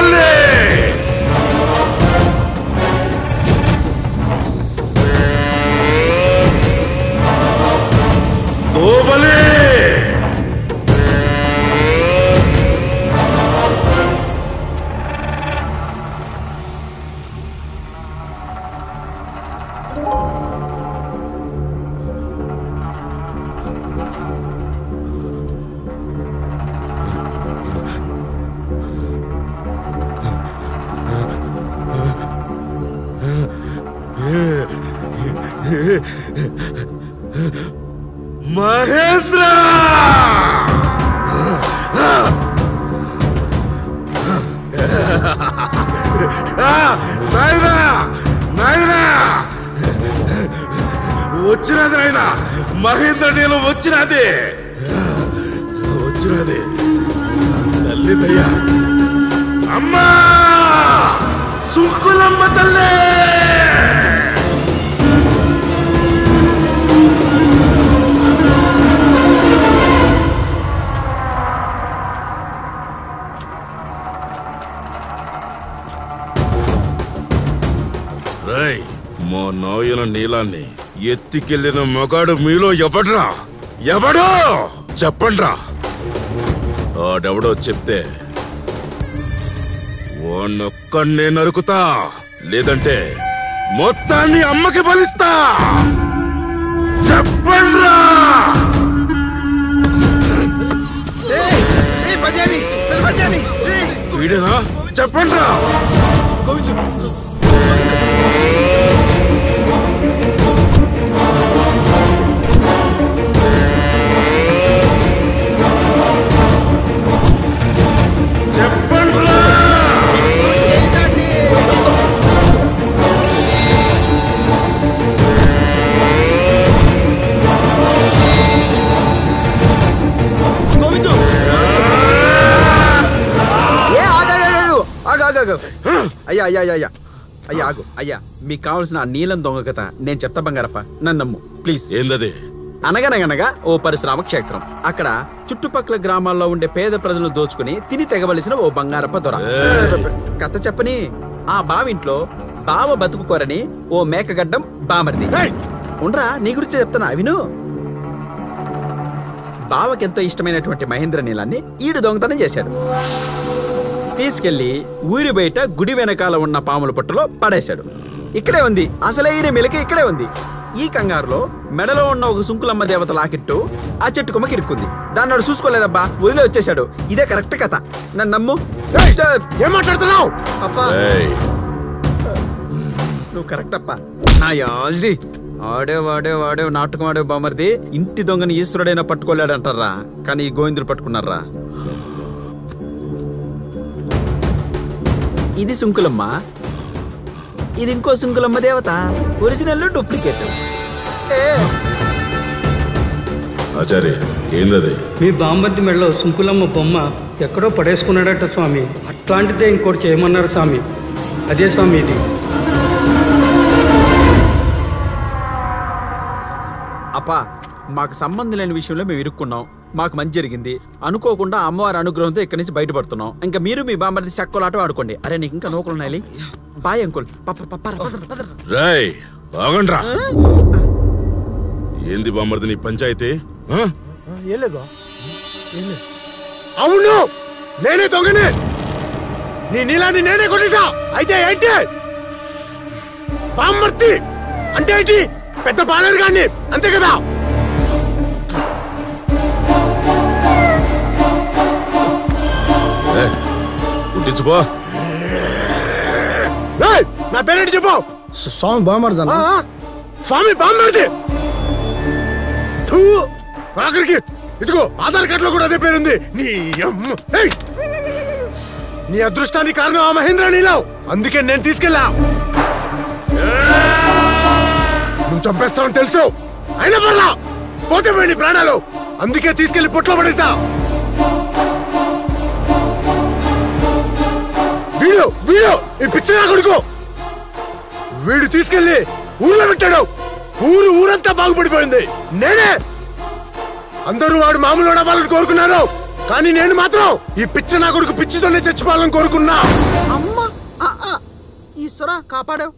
దోబల్లే దోబల్లే మహేంద్ర నాయనా నాయనా వచ్చినది నాయనా మహేంద్ర నీళ్ళు వచ్చినది వచ్చినది తల్లి దయ్యా అమ్మా సుంకులమ్మ తల్లి మా నాయన నీలాన్ని ఎత్తికెళ్ళిన మగాడు మీలో ఎవడ్రా ఎవడో చెప్పండ్రా ఆడెవడో చెప్తే వాణ్ణొక్కడే నరుకుతా లేదంటే మొత్తాన్ని అమ్మకి బలిస్తా చెప్పండ్రా వీడేనా చెప్పండ్రా అయ్యా అయ్యా అయ్యా అయ్యా ఆగు అయ్యా మీకు కావాల్సిన ఆ నీలం దొంగ కథ నేను చెప్తా బంగారప్ప నన్ను నమ్ము ప్లీజ్. ఏందది? అనగనగనగా ఓ పరిశ్రమ క్షేత్రం. అక్కడ చుట్టుపక్కల గ్రామాల్లో ఉండే పేద ప్రజలను దోచుకుని తిని తెగవలసిన ఓ బంగారప్ప దొర. కథ చెప్పని ఆ బావింట్లో బావ బతుకుకోరని ఓ మేకగడ్డం బామర్ది. ఉండరా నీ గురించి చెప్తానా విను. బావకెంతో ఇష్టమైనటువంటి మహేంద్ర నీలాన్ని ఈడు దొంగతనం చేశాడు. తీసుకెళ్లి ఊరి బయట గుడి వెనకాల ఉన్న పాముల పట్టులో పడేశాడు. ఇక్కడే ఉంది అసలైన మెలిక, ఇక్కడే ఉంది. ఈ కంగారులో మెడలో ఉన్న ఒక సుంకులమ్మ దేవత లాకెట్టు ఆ చెట్టు కొమ్మకి ఇరుక్కుంది. దాన్ని వాడు చూసుకోలేదబ్బా, వదిలే వచ్చేశాడు. ఇదే కరెక్ట్ కథ, నన్ను నమ్ము. ఏం మాట్లాడుతున్నావు? అప్పా నువ్వు కరెక్ట్ అప్పా. నా యాల్ది ఆడే నాటకం ఆడే బామర్ది. ఇంటి దొంగని ఈశ్వరుడైనా పట్టుకోలేడంటారా, కానీ ఈ గోవిందుడు పట్టుకున్నారా. ఇది సుంకులమ్మ, ఇది ఇంకో సుంకులమ్మ దేవత. Original duplicate. ఆచార్య ఏందది? మీ బామ్మర్ది మెడలో సుంకులమ్మ బొమ్మ ఎక్కడో పడేసుకున్నాడట స్వామి. అట్లాంటిదే ఇంకోటి చేయమన్నారు స్వామి. అదే స్వామి ఇది. అప్పా మాకు సంబంధం లేని విషయంలో మేము ఇరుక్కున్నాం. మాకు మంచి జరిగింది. అనుకోకుండా అమ్మవారి అనుగ్రహంతో ఇక్కడి నుంచి బయటపడుతున్నాం. ఇంకా మీరు మీ బామ్మర్ది చక్కలాట ఆడుకోండి. అరే నీకు ఇంకా నోకులున్నాయి. Bye uncle. ఏంది బామ్మర్ది నీ పంచాయతీ? అవును నేనే దొంగనే. నీ నీలాన్ని నేనే కొట్టేసా. అయితే ఏంటి బామ్మర్ది అంటే ఏంటి? పెద్ద పాలేరు గాని అంతే కదా. పుట్టించుకో. నా పేరేంటి చెప్పు. స్వామి బామ్మర్ది. స్వామి బామ్మర్ది. ఆఖరికి ఇదిగో ఆధార్ కార్డు లో కూడా అదే పేరుంది. నీ అదృష్టానికి కారణం ఆ మహేంద్ర నీలావ్. అందుకే నేను తీసుకెళ్ళా. నువ్వు చంపేస్తావని తెలుసు, అయినా పర్లా పోతే పోయి ప్రాణాలు. అందుకే తీసుకెళ్లి పొట్లో పడేసా. వీడు వీడు ఈ పిచ్చిన కొడుకు. వీడు తీసుకెళ్లి ఊర్లో పెట్టాడు. ఊరంతా బాగుపడిపోయింది. నేనే అందరూ వాడు మామూలు అవ్వాలని కోరుకున్నారు. కానీ నేను మాత్రం ఈ పిచ్చ నా కొడుకు పిచ్చితోనే చచ్చిపోవాలని కోరుకున్నా. అమ్మా ఈశ్వరా కాపాడావు.